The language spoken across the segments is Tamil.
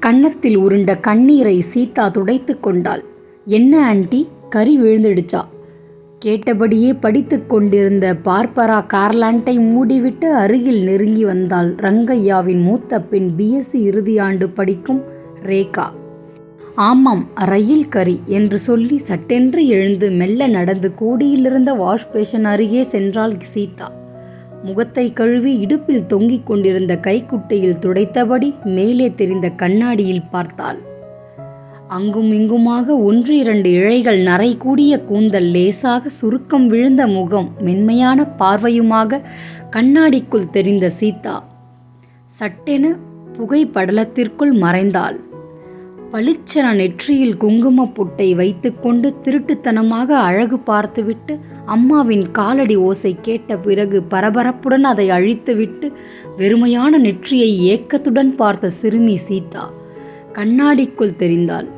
கன்னத்தில் உருண்ட கண்ணீரை சீதா துடைத்து கொண்டாள். என்ன ஆண்டி, கறி விழுந்துடுச்சா? கேட்டபடியே படித்து கொண்டிருந்த பார்பரா கார்லாண்டை மூடிவிட்டு அருகில் நெருங்கி வந்தாள் ரங்கையாவின் மூத்த பெண், பிஎஸ்சி இறுதியாண்டு படிக்கும் ரேகா. ஆமாம், ரயில் கறி என்று சொல்லி சட்டென்று எழுந்து மெல்ல நடந்து கோடியிலிருந்த வாஷ் பேஷன் அருகே சென்றாள் சீதா. முகத்தை கழுவி இடுப்பில் தொங்கிக் கொண்டிருந்த கைக்குட்டையில் துடைத்தபடி மேலே தெரிந்த கண்ணாடியில் பார்த்தாள். அங்கும் இங்குமாக 1-2 இழைகள், நரை கூடிய கூந்தல், லேசாக சுருக்கம் விழுந்த முகம், மென்மையான பார்வையுமாக கண்ணாடிக்குள் தெரிந்த சீதா சட்டென புகைப்படலத்திற்குள் மறைந்தாள். பளிச்சென நெற்றியில் குங்குமப் பொட்டை வைத்துக்கொண்டு திருட்டுத்தனமாக அழகு பார்த்துவிட்டு அம்மாவின் காலடி ஓசை கேட்ட பிறகு பரபரப்புடன் அதை அழித்துவிட்டு வெறுமையான நெற்றியை ஏக்கத்துடன் பார்த்த சிறுமி சீதா கண்ணாடிக்குள் தெரிந்தாள்.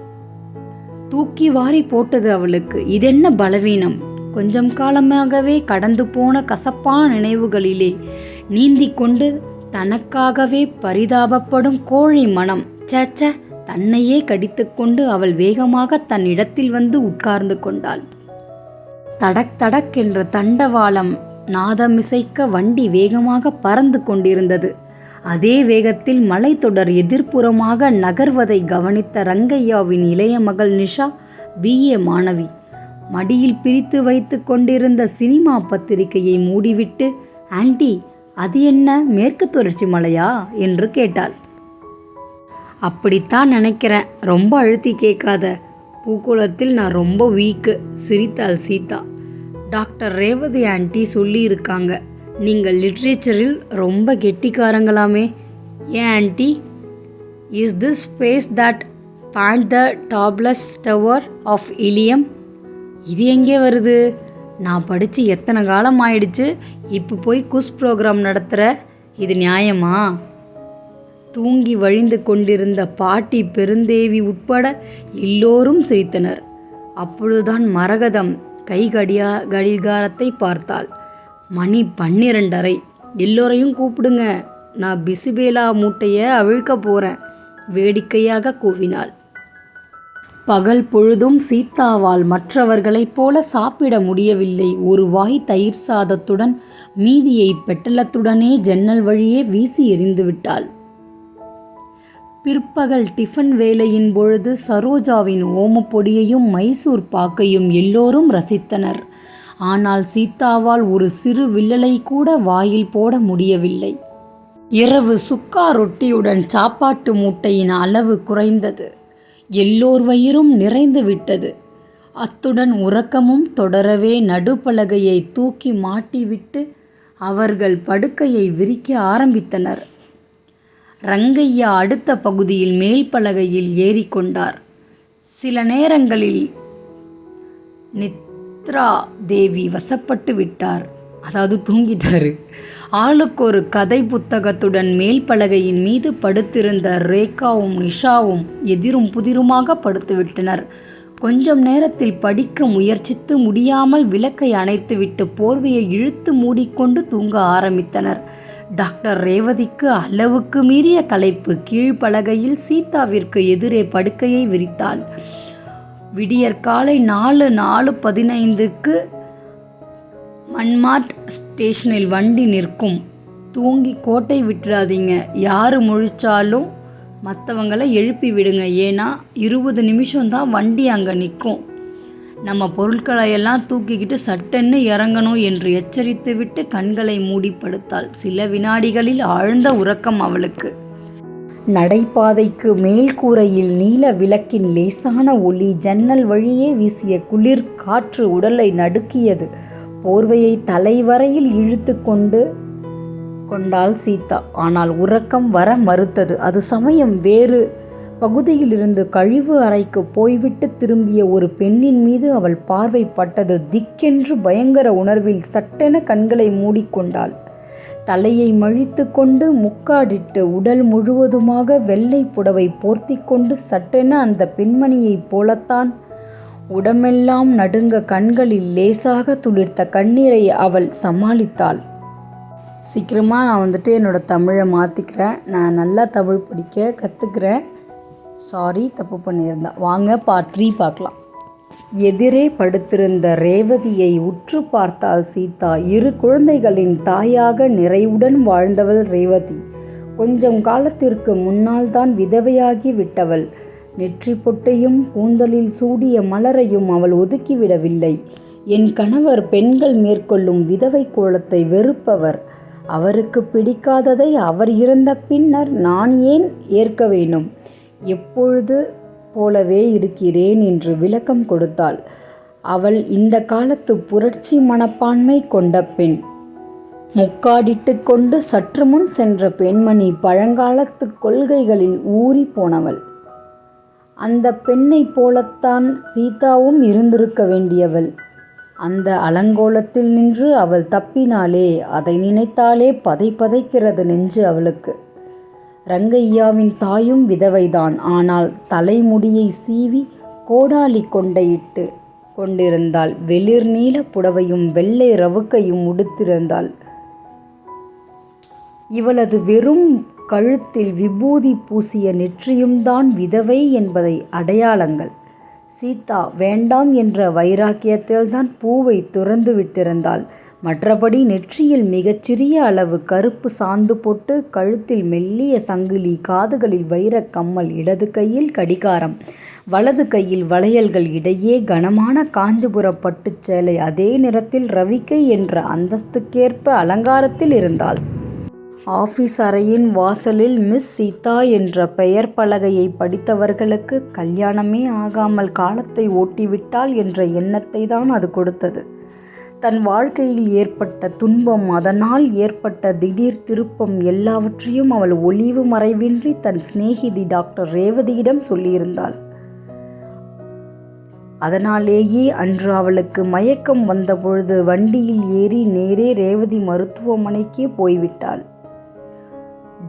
தூக்கி வாரி போட்டது அவளுக்கு. இதென்ன பலவீனம்? கொஞ்சம் காலமாகவே கடந்து போன கசப்பான நினைவுகளிலே நீந்தி கொண்டு தனக்காகவே பரிதாபப்படும் கோழி மனம். சேச்ச, தன்னையே கடித்துக்கொண்டு அவள் வேகமாக தன் இடத்தில் வந்து உட்கார்ந்து கொண்டாள். தடக் தடக் என்ற தண்டவாளம் நாதமிசைக்க வண்டி வேகமாக பறந்து கொண்டிருந்தது. அதே வேகத்தில் மலைத்தொடர் எதிர்ப்புறமாக நகர்வதை கவனித்த ரங்கையாவின் இளைய மகள் நிஷா, BA மாணவி, மடியில் பிரித்து வைத்து கொண்டிருந்த சினிமா பத்திரிகையை மூடிவிட்டு, ஆண்டி, அது என்ன, மேற்கு தொடர்ச்சி மலையா என்று கேட்டாள். அப்படித்தான் நினைக்கிறேன், ரொம்ப அழுத்தி கேட்காத, பூகோளத்தில் நான் ரொம்ப வீக்கு, சிரித்தாள் சீதா. டாக்டர் ரேவதி ஆண்டி சொல்லியிருக்காங்க, நீங்கள் லிட்ரேச்சரில் ரொம்ப கெட்டிக்காரங்களாமே. ஏன் aunty? Is this space that point the topless tower of Ilium? இது எங்கே வருது? நான் படித்து எத்தனை காலம் ஆயிடுச்சு, இப்போ போய் குஸ் ப்ரோக்ராம் நடத்துகிற, இது நியாயமா? தூங்கி வழிந்து கொண்டிருந்த பாட்டி பெருந்தேவி உட்பட எல்லோரும் சிரித்தனர். அப்பொழுதுதான் மரகதம் கடிகாரத்தை பார்த்தாள். மணி 12:30. எல்லோரையும் கூப்பிடுங்க, நான் பிசிபேலா மூட்டையை அவிழ்க்க போகிறேன், வேடிக்கையாக கூவினாள். பகல் பொழுதும் சீதாவால் மற்றவர்களைப் போல சாப்பிட முடியவில்லை. ஒரு வாய் தயிர் சாதத்துடன் மீதியை பெட்டலத்துடனே ஜன்னல் வழியே வீசி எறிந்து விட்டாள். பிற்பகல் டிஃபன் வேலையின் பொழுது சரோஜாவின் ஓமப்பொடியையும் மைசூர் பாக்கையும் எல்லோரும் ரசித்தனர். ஆனால் சீதாவால் ஒரு சிறு வில்லலை கூட வாயில் போட முடியவில்லை. இரவு சுக்கா ரொட்டியுடன் சாப்பாட்டு மூட்டையின் அளவு குறைந்தது. எல்லோர் வயிறும் நிறைந்து விட்டது. அத்துடன் உறக்கமும் தொடரவே நடுப்பலகையை தூக்கி மாட்டிவிட்டு அவர்கள் படுக்கையை விரிக்க ஆரம்பித்தனர். ரங்கையா அடுத்த பகுதியில் மேல் பலகையில் ஏறிக்கொண்டார். சில நேரங்களில் நித்ரா தேவி வசப்பட்டு விட்டார், அதாவது தூங்கிட்டாரு. ஆளுக்கு ஒரு கதை புத்தகத்துடன் மேல் பலகையின் மீது படுத்திருந்த ரேகாவும் நிஷாவும் எதிரும் புதிருமாக படுத்துவிட்டனர். கொஞ்சம் நேரத்தில் படிக்க முயற்சித்து முடியாமல் விளக்கை அணைத்துவிட்டு போர்வையை இழுத்து மூடிக்கொண்டு தூங்க ஆரம்பித்தனர். டாக்டர் ரேவதிக்கு அளவுக்கு மீறிய களைப்பு. கீழ்ப்பலகையில் சீதாவிற்கு எதிரே படுக்கையை விரித்தாள். விடியற்காலை 4:15க்கு மன்மார்ட் ஸ்டேஷனில் வண்டி நிற்கும். தூங்கி கோட்டை விட்டுறாதீங்க, யாரு முழிச்சாலும் மற்றவங்களை எழுப்பி விடுங்க, ஏன்னா 20 நிமிஷம்தான் வண்டி அங்கே நிற்கும். நம்ம பொருட்களையெல்லாம் தூக்கிக்கிட்டு சட்டென்னு இறங்கணும் என்று எச்சரித்துவிட்டு கண்களை மூடி படுத்தாள். சில வினாடிகளில் ஆழ்ந்த உறக்கம் அவளுக்கு. நடைபாதைக்கு மேல் கூரையில் நீல விளக்கின் லேசான ஒளி, ஜன்னல் வழியே வீசிய குளிர் காற்று உடலை நடுக்கியது. போர்வையை தலைவரையில் இழுத்து கொண்டாள் சீதா. ஆனால் உறக்கம் வர மறுத்தது. அது சமயம் வேறு பகுதியிலிருந்து கழிவு அறைக்கு போய்விட்டு திரும்பிய ஒரு பெண்ணின் மீது அவள் பார்வை பட்டது. திக்கென்று பயங்கர உணர்வில் சட்டென கண்களை மூடிக்கொண்டாள். தலையை மழித்து கொண்டு முக்காடிட்டு உடல் முழுவதுமாக வெள்ளை புடவை போர்த்தி கொண்டு சட்டென அந்த பெண்மணியைப் போலத்தான் உடம்பெல்லாம் நடுங்க கண்களில் லேசாக துளிர்த்த கண்ணீரை அவள் சமாளித்தாள். சீக்கிரமாக நான் என்னோடய தமிழை மாற்றிக்கிறேன், நான் நல்லா தமிழ் படிக்க கற்றுக்கிறேன், சாரி, தப்பு பண்ணியிருந்தா. வாங்க பார்ட் 3 பார்க்கலாம். எதிரே படுத்திருந்த ரேவதியை உற்று பார்த்தாள் சீதா. 2 குழந்தைகளின் தாயாக நிறைவுடன் வாழ்ந்தவள் ரேவதி. கொஞ்சம் காலத்திற்கு முன்னால் தான் விதவையாகி விட்டவள். நெற்றி பொட்டையும் கூந்தலில் சூடிய மலரையும் அவள் ஒதுக்கிவிடவில்லை. என் கணவர் பெண்கள் மேற்கொள்ளும் விதவை கோலத்தை வெறுப்பவர். அவருக்கு பிடிக்காததை அவர் இறந்த பின்னர் நான் ஏன் ஏற்க வேண்டும்? எப்பொழுது போலவே இருக்கிறேன் என்று விளக்கம் கொடுத்தாள். அவள் இந்த காலத்து புரட்சி மனப்பான்மை கொண்ட பெண். முக்காடிட்டு கொண்டு சற்று முன் சென்ற பெண்மணி பழங்காலத்து கொள்கைகளில் ஊறி போனவள். அந்த பெண்ணை போலத்தான் சீதாவும் இருந்திருக்க வேண்டியவள். அந்த அலங்கோலத்தில் நின்று அவள் தப்பினாலே அதை நினைத்தாலே பதைக்கிறது நெஞ்சு அவளுக்கு. ரங்கையாவின் தாயும் விதவைதான். ஆனால் தலைமுடியை சீவி கோடாலி கொண்டையிட்டு கொண்டிருந்தாள். வெளிர் நீல புடவையும் வெள்ளை ரவுக்கையும் உடுத்திருந்தாள். இவளது வெறும் கழுத்தில் விபூதி பூசிய நெற்றியும் தான் விதவை என்பதை அடையாளங்கள். சீதா வேண்டாம் என்ற வைராக்கியத்தில்தான் பூவை துறந்து விட்டிருந்தாள். மற்றபடி நெற்றியில் மிகச்சிறிய அளவு கருப்பு சாந்து போட்டு, கழுத்தில் மெல்லிய சங்கிலி, காதுகளில் வைரக் கம்மல், இடது கையில் கடிகாரம், வலது கையில் வளையல்கள், இடையே கனமான காஞ்சிபுர பட்டுச் சேலை, அதே நிறத்தில் ரவிக்கை என்ற அந்தஸ்துக்கேற்ப அலங்காரத்தில் இருந்தாள். ஆபீஸ் அறையின் வாசலில் மிஸ் சீதா என்ற பெயர் பலகையை படித்தவர்களுக்கு கல்யாணமே ஆகாமல் காலத்தை ஓட்டிவிட்டாள் என்ற எண்ணத்தை தான் அது கொடுத்தது. தன் வாழ்க்கையில் ஏற்பட்ட துன்பம், அதனால் ஏற்பட்ட திடீர் திருப்பம் எல்லாவற்றையும் அவள் ஒளிவு மறைவின்றி தன் சிநேகிதி டாக்டர் ரேவதியிடம் சொல்லியிருந்தாள். அதனாலேயே அன்று அவளுக்கு மயக்கம் வந்தபொழுது வண்டியில் ஏறி நேரே ரேவதி மருத்துவமனைக்கே போய்விட்டாள்.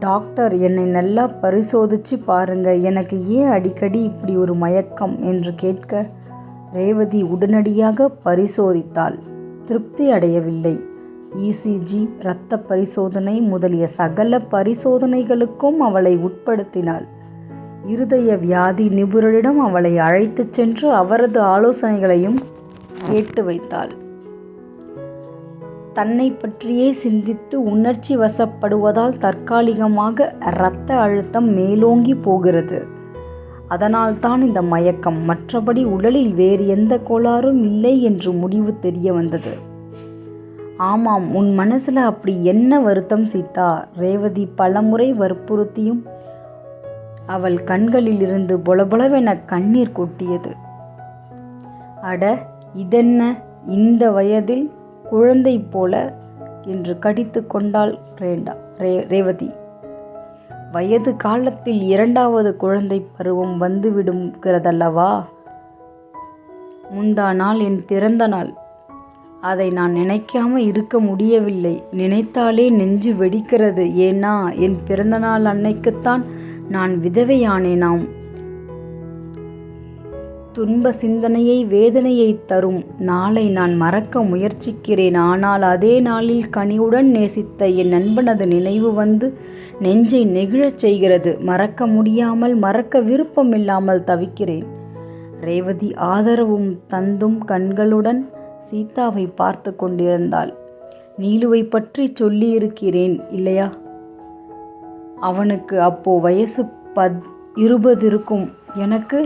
டாக்டர், என்னை நல்லா பரிசோதிச்சு பாருங்க, எனக்கு ஏன் அடிக்கடி இப்படி ஒரு மயக்கம் என்று கேட்க, ரேவதி உடனடியாக பரிசோதித்தாள். திருப்தி அடையவில்லை. இசிஜி, இரத்த பரிசோதனை முதலிய சகல பரிசோதனைகளுக்கும் அவளை உட்படுத்தினாள். இருதய வியாதி நிபுணரிடம் அவளை அழைத்துச் சென்று அவரது ஆலோசனைகளையும் கேட்டு வைத்தாள். தன்னை பற்றியே சிந்தித்து உணர்ச்சி வசப்படுவதால் தற்காலிகமாக இரத்த அழுத்தம் மேலோங்கி போகிறது. அதனால்தான் இந்த மயக்கம். மற்றபடி உடலில் வேறு எந்த கோளாறும் இல்லை என்று முடிவு தெரிய வந்தது. ஆமாம், உன் மனசுல அப்படி என்ன வருத்தம் சீதா? ரேவதி பலமுறை வற்புறுத்தியும் அவள் கண்களில் இருந்து பொலபொலவென கண்ணீர் கொட்டியது. அட, இதென்ன இந்த வயதில் குழந்தை போல என்று கடித்து கொண்டாள் ரேவதி. வயது காலத்தில் 2வது குழந்தை பருவம் வந்துவிடுகிறதல்லவா? முந்தா நாள் என் பிறந்த நாள். அதை நான் நினைக்காம இருக்க முடியவில்லை. நினைத்தாலே நெஞ்சு வெடிக்கிறது. ஏன்னா என் பிறந்த நாள் அன்னைக்குத்தான் நான் விதவையானேனாம். துன்ப சிந்தனையை, வேதனையை தரும் நாளை நான் மறக்க முயற்சிக்கிறேன். ஆனால் அதே நாளில் கனிவுடன் நேசித்த என் நண்பனது நினைவு வந்து நெஞ்சை நெகிழச் செய்கிறது. மறக்க முடியாமல், மறக்க விருப்பமில்லாமல் தவிக்கிறேன். ரேவதி ஆதரவும் தந்தும் கண்களுடன் சீதாவை பார்த்து கொண்டிருந்தாள். நீலுவை பற்றி சொல்லியிருக்கிறேன் இல்லையா? அவனுக்கு அப்போ வயசு 20 இருக்கும். எனக்கு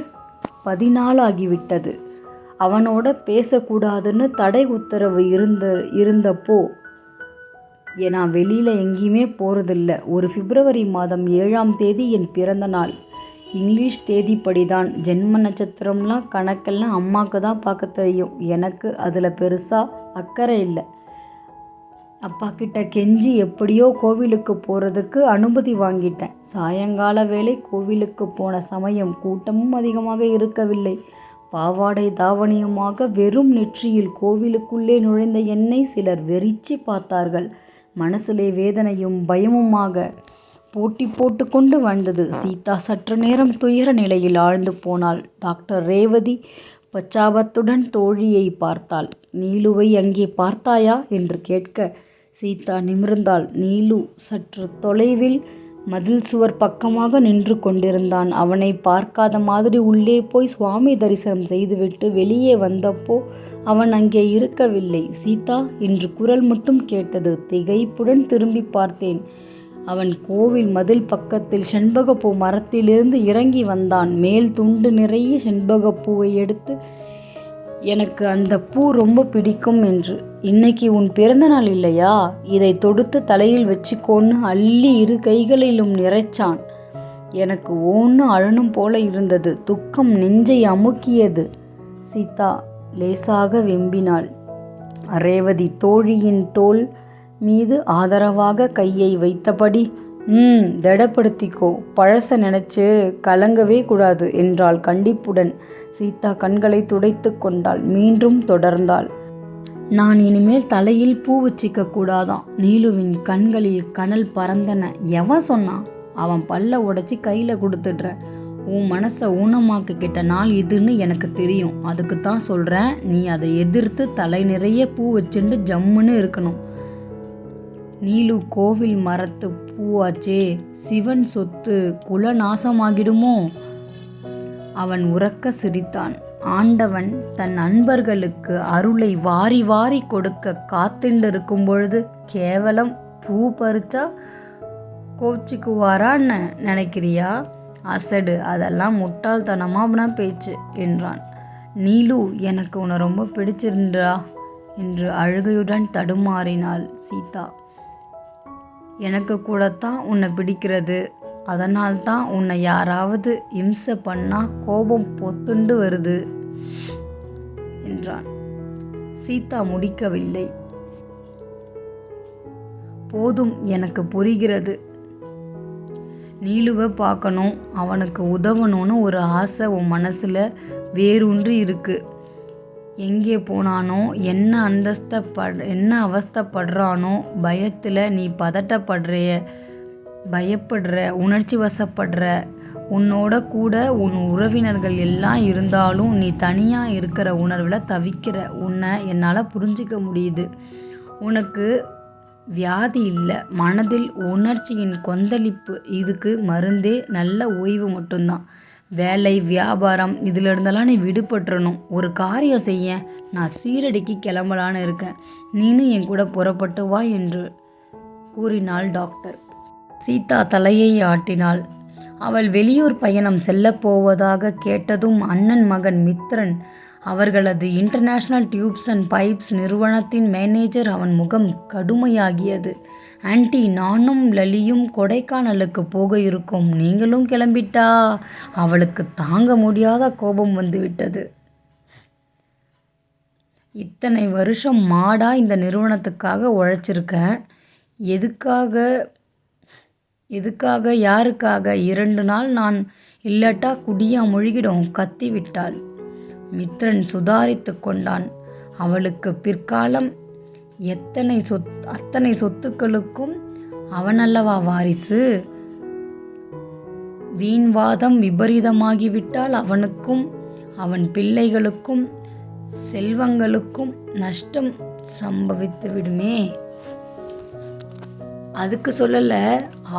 14 ஆகிவிட்டது. அவனோட பேசக்கூடாதுன்னு தடை உத்தரவு இருந்தப்போ நான் வெளியில் எங்கேயுமே போகிறதில்ல. ஒரு பிப்ரவரி மாதம் 7ஆம் தேதி என் பிறந்த நாள். இங்கிலீஷ் தேதிப்படிதான். ஜென்ம நட்சத்திரம்லாம் கணக்கெல்லாம் அம்மாவுக்கு தான் பார்க்க தெரியும். எனக்கு அதில் பெருசாக அக்கறை இல்லை. அப்பா கிட்ட கெஞ்சி எப்படியோ கோவிலுக்கு போகிறதுக்கு அனுமதி வாங்கிட்டேன். சாயங்கால வேளை கோவிலுக்கு போன சமயம் கூட்டமும் அதிகமாக இருக்கவில்லை. பாவாடை தாவணியுமாக வெறும் நெற்றியில் கோவிலுக்குள்ளே நுழைந்த என்னை சிலர் வெறிச்சி பார்த்தார்கள். மனசிலே வேதனையும் பயமுமாக போட்டி போட்டு கொண்டு வந்தது. சீதா சற்று நேரம் துயர நிலையில் ஆழ்ந்து போனாள். டாக்டர் ரேவதி பச்சாபத்துடன் தோழியை பார்த்தாள். நீலுவை அங்கே பார்த்தாயா என்று கேட்க சீதா நிமிர்ந்தாள். நீலு சற்று தொலைவில் மதில் சுவர் பக்கமாக நின்று கொண்டிருந்தான். அவனை பார்க்காத மாதிரி உள்ளே போய் சுவாமி தரிசனம் செய்துவிட்டு வெளியே வந்தப்போ அவன் அங்கே இருக்கவில்லை. சீதா என்று குரல் மட்டும் கேட்டது. திகைப்புடன் திரும்பி பார்த்தேன். அவன் கோவில் மதில் பக்கத்தில் செண்பகப்பூ மரத்திலிருந்து இறங்கி வந்தான். மேல் துண்டு நிறைய செண்பகப்பூவை எடுத்து, எனக்கு அந்த பூ ரொம்ப பிடிக்கும் என்று. இன்னைக்கு உன் பிறந்த நாள் இல்லையா, இதை தொடுத்து தலையில் வச்சுக்கோன்னு அள்ளி இரு கைகளிலும் நிறைச்சான். எனக்கு ஒன்று அழணும் போல இருந்தது. துக்கம் நெஞ்சை அமுக்கியது. சீதா லேசாக வெம்பினாள். ரேவதி தோழியின் தோள் மீது ஆதரவாக கையை வைத்தபடி, திடப்படுத்திக்கோ, பழச நினைச்சு கலங்கவே கூடாது என்றாள் கண்டிப்புடன். சீதா கண்களை துடைத்து கொண்டாள். மீண்டும் தொடர்ந்தாள். நான் இனிமேல் தலையில் பூ வச்சிக்க கூடாதான். நீலுவின் கண்களில் கனல் பறந்தன. எவன் சொன்னான்? அவன் பல்ல உடைச்சி கையில் கொடுத்துடுற. உன் மனசை ஊனமாக்கிட்ட நாள் இதுன்னு எனக்கு தெரியும். அதுக்கு தான் சொல்கிறேன், நீ அதை எதிர்த்து தலை நிறைய பூ வச்சுட்டு ஜம்முன்னு இருக்கணும். நீலு கோவில் மரத்து பூவாச்சே, சிவன் சொத்து, குல நாசமாகிடுமோ? அவன் உரக்க சிரித்தான். ஆண்டவன் தன் அன்பர்களுக்கு அருளை வாரி வாரி கொடுக்க காத்துண்டு இருக்கும் பொழுது கேவலம் பூ பறிச்சா கோச்சிக்குவாரான்னு நினைக்கிறியா? அசடு, அதெல்லாம் முட்டாள்தனமான பேச்சு என்றான். நீலு, எனக்கு உன்னை ரொம்ப பிடிச்சிருந்தா என்று அழுகையுடன் தடுமாறினாள் சீதா. எனக்கு கூடத்தான் உன்னை பிடிக்கிறது. அதனால்தான் உன்னை யாராவது இம்சை பண்ணா கோபம் பொத்துண்டு வருது என்றான். சீதா முடிக்கவில்லை. போதும், எனக்கு புரிகிறது. நீலுவை பார்க்கணும், அவனுக்கு உதவணும்னு ஒரு ஆசை உன் மனசில் வேரூன்றி இருக்கு. எங்கே போனானோ, என்ன அவஸ்தைப்படுறானோ, பயத்தில் நீ பயப்படுற, உணர்ச்சி வசப்படுற. உன்னோட கூட உன் உறவினர்கள் எல்லாம் இருந்தாலும் நீ தனியாக இருக்கிற உணர்வில் தவிக்கிற. உன்னை என்னால் புரிஞ்சிக்க முடியுது. உனக்கு வியாதி இல்லை, மனதில் உணர்ச்சியின் கொந்தளிப்பு. இதுக்கு மருந்தே நல்ல ஓய்வு மட்டும்தான். வேலை, வியாபாரம் இதிலிருந்தெல்லாம் நீ விடுபட்டுறணும். ஒரு காரியம் செய்ய, நான் சீரடிக்கு கிளம்பலான்னு இருக்கேன். நீனும் என் கூட புறப்பட்டு வா என்று கூறினாள் டாக்டர். சீதா தலையை ஆட்டினாள். அவள் வெளியூர் பயணம் செல்லப்போவதாக கேட்டதும் அண்ணன் மகன் மித்ரன், அவர்களது இன்டர்நேஷ்னல் டியூப்ஸ் அண்ட் பைப்ஸ் நிறுவனத்தின் மேனேஜர், அவன் முகம் கடுமையாகியது. ஆன்ட்டி, நானும் லலியும் கொடைக்கானலுக்கு போக இருக்கோம். நீங்களும் கிளம்பிட்டா? அவளுக்கு தாங்க முடியாத கோபம் வந்துவிட்டது. இத்தனை வருஷம் மாடா இந்த நிறுவனத்துக்காக உழைச்சிருக்க. எதுக்காக, யாருக்காக? 2 நாள் நான் இல்லாட்டா குடியா முழுகிடும், கத்திவிட்டாள். மித்ரன் சுதாரித்து கொண்டான். அவளுக்கு பிற்காலம் அத்தனை சொத்துக்களுக்கும் அவனல்லவா வாரிசு? வீண்வாதம் விபரீதமாகிவிட்டால் அவனுக்கும் அவன் பிள்ளைகளுக்கும் செல்வங்களுக்கும் நஷ்டம் சம்பவித்து விடுமே. அதுக்கு சொல்லலை,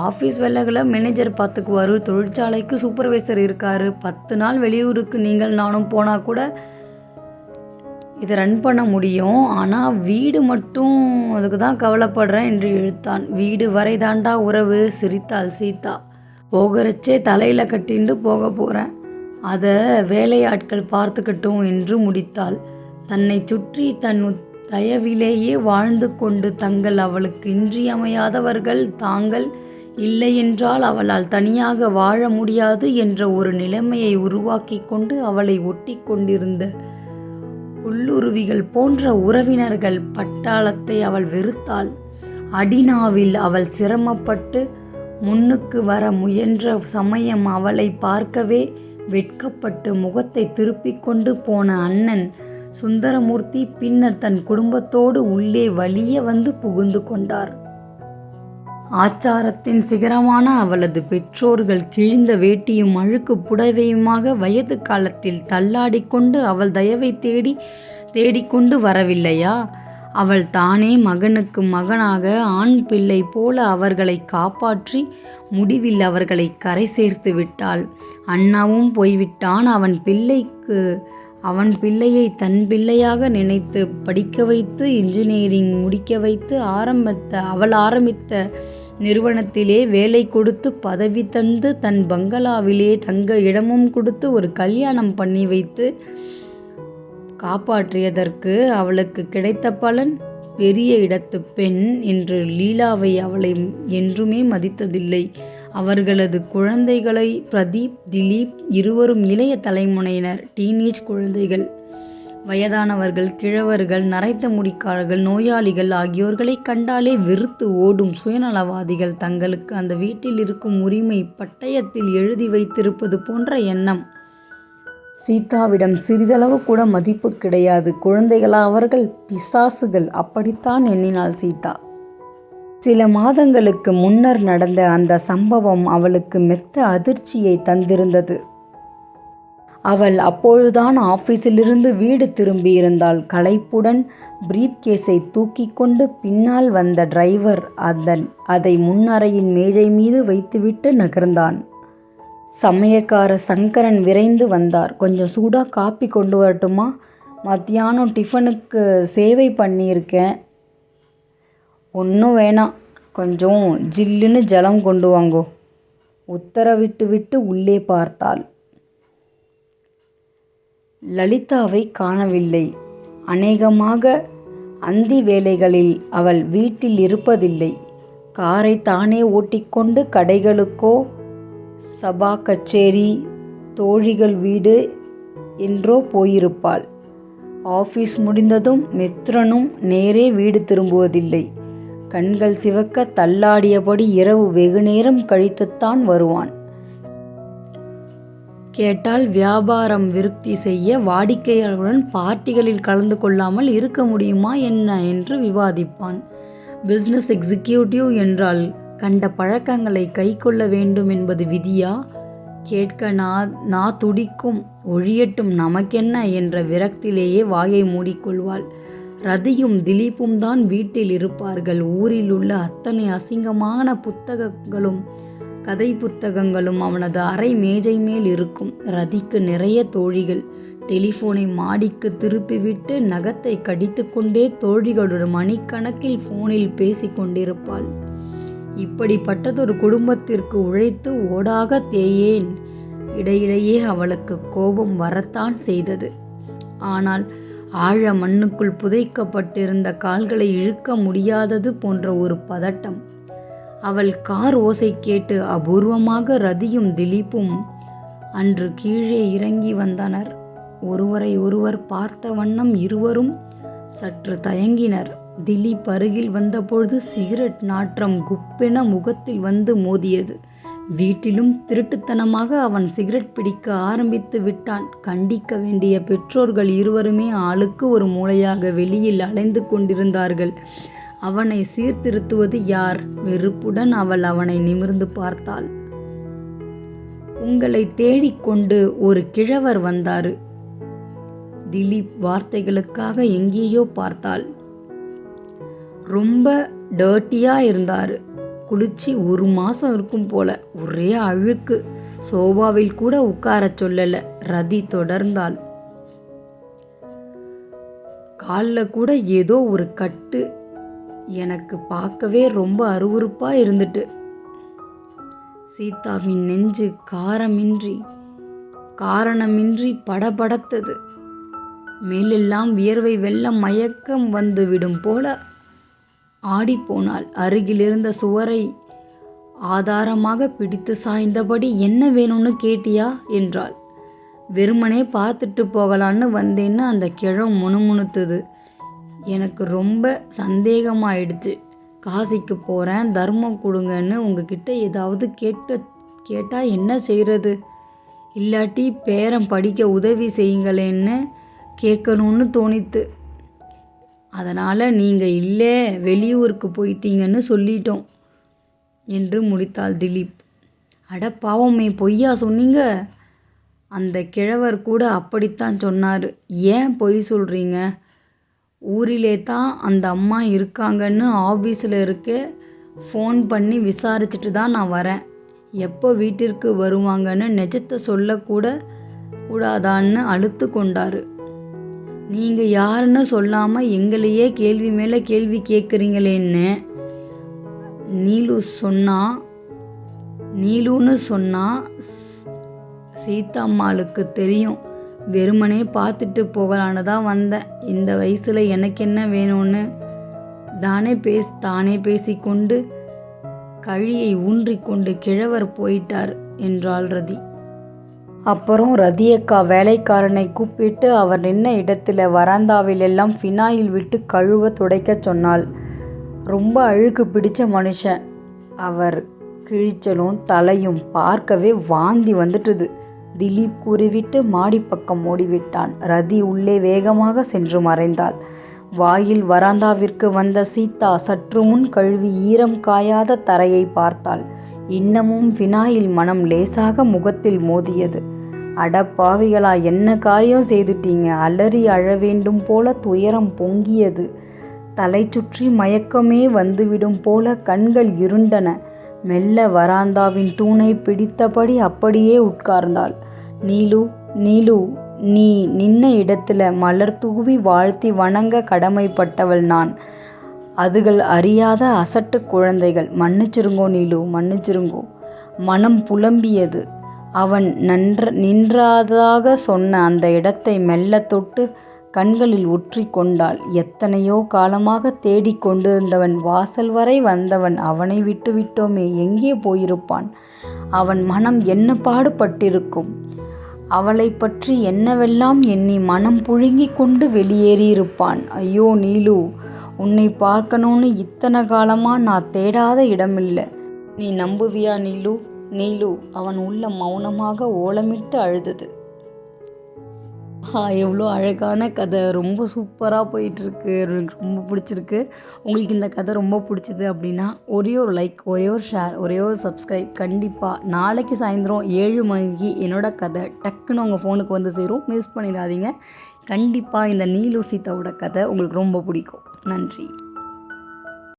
ஆஃபீஸ் வேலைகளை மேனேஜர் பார்த்துக்குவார், தொழிற்சாலைக்கு சூப்பர்வைசர் இருக்கார். 10 நாள் வெளியூருக்கு நீங்கள் நானும் போனால் கூட இதை ரன் பண்ண முடியும். ஆனால் வீடு மட்டும், அதுக்கு தான் கவலைப்படுறேன் என்று இழுத்தான். வீடு வரை தாண்டா உறவு, சிரித்தாள் சீதா. போகிறச்சே தலையில் கட்டிண்டு போக போகிறேன், அதை வேலையாட்கள் பார்த்துக்கட்டும் என்று முடித்தாள். தன்னை சுற்றி தன் தயவிலேயே வாழ்ந்து கொண்டு தங்கள் அவளுக்கு இன்றியமையாதவர்கள் தாங்கள் இல்லையென்றால் அவளால் தனியாக வாழ முடியாது என்ற ஒரு நிலைமையை உருவாக்கி கொண்டு அவளை ஒட்டி கொண்டிருந்த புல்லுருவிகள் போன்ற உறவினர்கள் பட்டாளத்தை அவள் வெறுத்தாள். அடினாவில் அவள் சிரமப்பட்டு முன்னுக்கு வர முயன்ற சமயம் அவளை பார்க்கவே வெட்கப்பட்டு முகத்தை திருப்பிக் கொண்டு போன அண்ணன் சுந்தரமூர்த்தி பின்னர் தன் குடும்பத்தோடு உள்ளே வலிய வந்து புகுந்து கொண்டார். ஆச்சாரத்தின் சிகரமான அவளது பெற்றோர்கள் கிழிந்த வேட்டியும் அழுக்கு புடவையுமாக வயது காலத்தில் தள்ளாடிக்கொண்டு அவள் தயவை தேடிக்கொண்டு வரவில்லையா? அவள் தானே மகனுக்கு மகனாக ஆண் பிள்ளை போல அவர்களை காப்பாற்றி முடிவில் அவர்களை கரை சேர்த்து விட்டாள். அண்ணாவும் போய்விட்டான். அவன் பிள்ளையை தன் பிள்ளையாக நினைத்து படிக்க வைத்து இன்ஜினியரிங் முடிக்க வைத்து அவள் ஆரம்பித்த நிறுவனத்திலே வேலை கொடுத்து பதவி தந்து தன் பங்களாவிலே தங்க இடமும் கொடுத்து ஒரு கல்யாணம் பண்ணி வைத்து காப்பாற்றியதற்கு அவளுக்கு கிடைத்த பலன் பெரிய இடத்து பெண் என்று லீலாவை அவளை என்றுமே மதித்ததில்லை. அவர்களது குழந்தைகளை பிரதீப், திலீப் இருவரும் இளைய தலைமுறையினர், டீனேஜ் குழந்தைகள். வயதானவர்கள், கிழவர்கள், நரைத்த முடிக்காரர்கள், நோயாளிகள் ஆகியோர்களை கண்டாலே வெறுத்து ஓடும் சுயநலவாதிகள். தங்களுக்கு அந்த வீட்டில் இருக்கும் உரிமை பட்டயத்தில் எழுதி வைத்திருப்பது போன்ற எண்ணம். சீதாவிடம் சிறிதளவு கூட மதிப்பு கிடையாது. குழந்தைகளா அவர்கள்? பிசாசுகள்! அப்படித்தான் எண்ணினாள் சீதா. சில மாதங்களுக்கு முன்னர் நடந்த அந்த சம்பவம் அவளுக்கு மெத்த அதிர்ச்சியை தந்திருந்தது. அவள் அப்பொழுதுதான் ஆபீஸிலிருந்து வீடு திரும்பியிருந்தாள். களைப்புடன் பிரீப்கேஸை தூக்கி கொண்டு பின்னால் வந்த டிரைவர் அதை முன்னறையின் மேஜை மீது வைத்துவிட்டு நகர்ந்தான். சமையற்கார சங்கரன் விரைந்து வந்தார். கொஞ்சம் சூடாக காப்பி கொண்டு வரட்டுமா? மத்தியானம் டிஃபனுக்கு சேவை பண்ணியிருக்கேன். ஒன்றும் வேணாம், கொஞ்சம் ஜில்லுன்னு ஜலம் கொண்டு வாங்கோ, உத்தரவிட்டு விட்டு உள்ளே பார்த்தாள். லலிதாவை காணவில்லை. அநேகமாக அந்தி வேளைகளில் அவள் வீட்டில் இருப்பதில்லை. காரை தானே ஓட்டிக்கொண்டு கடைகளுக்கோ சபா கச்சேரி, தோழிகள் வீடு என்றோ போயிருப்பாள். ஆபீஸ் முடிந்ததும் மித்ரனும் நேரே வீடு திரும்புவதில்லை. கண்கள் சிவக்க தள்ளாடியபடி இரவு வெகுநேரம் கழித்துத்தான் வருவான். கேட்டால் வியாபாரம் விருத்தி செய்ய வாடிக்கையாளர்களுடன் பார்ட்டிகளில் கலந்து கொள்ளாமல் இருக்க முடியுமா என்ன என்று விவாதிப்பான். பிசினஸ் எக்ஸிக்யூட்டிவ் என்றால் கண்ட பழக்கங்களை கை கொள்ள வேண்டும் என்பது விதியா? கேட்க நா துடிக்கும். ஒழியட்டும், நமக்கென்ன என்ற விரக்தியிலேயே வாயை மூடிக்கொள்வாள். ரதியும் திலீப்பும் தான் வீட்டில் இருப்பார்கள். ஊரில் உள்ள அத்தனை அசிங்கமான புத்தகங்களும் கதை புத்தகங்களும் அவனது அறை மேஜை மேல் இருக்கும். ரதிக்கு நிறைய தோழிகள். டெலிஃபோனை மாடிக்கு திருப்பிவிட்டு நகத்தை கடித்து கொண்டே தோழிகளுடன் மணிக்கணக்கில் போனில் பேசி கொண்டிருப்பாள். இப்படிப்பட்டதொரு குடும்பத்திற்கு உழைத்து ஓடாக தேயேன். இடையிடையே அவளுக்கு கோபம் வரத்தான் செய்தது. ஆனால் ஆழ மண்ணுக்குள் புதைக்கப்பட்டிருந்த கால்களை இழுக்க முடியாதது போன்ற ஒரு பதட்டம். அவள் கார் ஓசை கேட்டு அபூர்வமாக ரதியும் திலீப்பும் அன்று கீழே இறங்கி வந்தனர். ஒருவரை ஒருவர் பார்த்த வண்ணம் இருவரும் சற்று தயங்கினர். திலீப் அருகில் வந்தபொழுது சிகரெட் நாற்றம் குப்பென முகத்தில் வந்து மோதியது. வீட்டிலும் திருட்டுத்தனமாக அவன் சிகரெட் பிடிக்க ஆரம்பித்து விட்டான். கண்டிக்க வேண்டிய பெற்றோர்கள் இருவருமே ஆளுக்கு ஒரு மூலையாக வெளியில் அலைந்து கொண்டிருந்தார்கள். அவனை சீர்திருத்துவது யார்? வெறுப்புடன் அவள் அவனை நிமிர்ந்து பார்த்தாள். உங்களை தேடிக்கொண்டு ஒரு கிழவர் வந்தாரு. திலீப் வார்த்தைகளுக்காக எங்கேயோ பார்த்தாள். ரொம்ப டர்ட்டியா இருந்தாரு. குளிச்சு 1 மாசம் இருக்கும் போல. ஒரே அழுக்கு. சோபாவில் கூட உட்காரச் சொல்லல. ரதி தொடர்ந்தாள். காலில் கூட ஏதோ ஒரு கட்டு. எனக்கு பார்க்கவே ரொம்ப அருவருப்பா இருந்துட்டு. சீதாவின் நெஞ்சு காரணமின்றி படபடத்தது. மேலெல்லாம் வியர்வை வெள்ளம் மயக்கம் வந்து விடும் போல ஆடிப்போனாள். அருகிலிருந்த சுவரை ஆதாரமாக பிடித்து சாய்ந்தபடி என்ன வேணும்னு கேட்டியா என்றாள். வெறுமனே பார்த்துட்டு போகலான்னு வந்தேன்னு அந்த கிழம் முணுமுணுத்துது. எனக்கு ரொம்ப சந்தேகமாயிடுச்சு. காசிக்கு போகிறேன், தர்மம் கொடுங்கன்னு உங்ககிட்ட ஏதாவது கேட்டால் என்ன செய்கிறது? இல்லாட்டி பேரன் படிக்க உதவி செய்யுங்களேன்னு கேட்கணும்னு தோணித்து. அதனால் நீங்கள் இல்லை, வெளியூருக்கு போயிட்டீங்கன்னு சொல்லிட்டோம் என்று முடித்தாள் திலீப். அட பாவமே, பொய்யா சொன்னீங்க? அந்த கிழவர் கூட அப்படித்தான் சொன்னார். ஏன் பொய் சொல்கிறீங்க? ஊரிலே தான் அந்த அம்மா இருக்காங்கன்னு ஆஃபீஸில் இருக்க ஃபோன் பண்ணி விசாரிச்சுட்டு தான் நான் வரேன். எப்போ வீட்டிற்கு வருவாங்கன்னு நிஜத்தை சொல்லக்கூட கூடாதான்னு அழுத்து கொண்டாரு. நீங்கள் யாருன்னு சொல்லாமல் எங்களையே கேள்வி மேலே கேள்வி கேட்குறீங்களேன்னு நீலுன்னு சொன்னா சீதாம்மாளுக்கு தெரியும். வெறுமனே பார்த்துட்டு போகலான்னு தான் வந்தேன். இந்த வயசில் எனக்கு என்ன வேணும்னு தானே பேசிக்கொண்டு கழியை ஊன்றிக்கொண்டு கிழவர் போயிட்டார் என்றாள் ரதி. அப்புறம் ரதியக்கா வேலைக்காரனை கூப்பிட்டு அவர் நின்ன இடத்துல வராந்தாவிலெல்லாம் ஃபினாயில் விட்டு கழுவ துடைக்க சொன்னாள். ரொம்ப அழுக்கு பிடிச்ச மனுஷன். அவர் கிழிச்சலும் தலையும் பார்க்கவே வாந்தி வந்துட்டுது. திலீப் கூறிவிட்டு மாடி பக்கம் ஓடிவிட்டான். ரதி உள்ளே வேகமாக சென்று மறைந்தாள். வாயில் வராந்தாவிற்கு வந்த சீதா சற்று முன் கழுவி ஈரம் காயாத தரையை பார்த்தாள். இன்னமும் ஃபினாயில் மனம் லேசாக முகத்தில் மோதியது. அடப்பாவிகளா, என்ன காரியம் செய்துட்டீங்க? அலறி அழ வேண்டும் போல துயரம் பொங்கியது. தலை சுற்றி மயக்கமே வந்துவிடும் போல கண்கள் இருண்டன. மெல்ல வராந்தாவின் தூணை பிடித்தபடி அப்படியே உட்கார்ந்தாள். நீலு, நீ நின்ன இடத்துல மலர் தூவி வாழ்த்தி வணங்க கடமைப்பட்டவள் நான். அதுகள் அறியாத அசட்டு குழந்தைகள். மன்னிச்சிருங்கோ நீலு, மன்னிச்சிருங்கோ. மனம் புலம்பியது. அவன் நின்றாதாக சொன்ன அந்த இடத்தை மெல்ல தொட்டு கண்களில் ஒற்றி கொண்டாள். எத்தனையோ காலமாக தேடிக் கொண்டிருந்தவன், வாசல் வரை வந்தவன், அவனை விட்டு விட்டோமே, எங்கே போயிருப்பான்? அவன் மனம் என்ன பாடுபட்டிருக்கும்? அவளை பற்றி என்னவெல்லாம் எண்ணி மனம் புழுங்கி கொண்டு வெளியேறியிருப்பான். ஐயோ நீலு, உன்னை பார்க்கணும்னு இத்தனை காலமாக நான் தேடாத இடமில்லை. நீ நம்புவியா நீலு? நீலு, அவன் உள்ள மௌனமாக ஓலமிட்டு அழுதது. எவ்வளோ அழகான கதை, ரொம்ப சூப்பராக போயிட்டுருக்கு. எனக்கு ரொம்ப பிடிச்சிருக்கு. உங்களுக்கு இந்த கதை ரொம்ப பிடிச்சிது அப்படின்னா ஒரே ஒரு லைக், ஒரே ஒரு ஷேர், ஒரே ஒரு சப்ஸ்கிரைப். கண்டிப்பாக நாளைக்கு சாயந்தரம் 7 மணிக்கு என்னோடய கதை டக்குன்னு உங்கள் ஃபோனுக்கு வந்து சேரும். மிஸ் பண்ணிடாதீங்க. கண்டிப்பாக இந்த நீலு சீதாவோட கதை உங்களுக்கு ரொம்ப பிடிக்கும். நன்றி.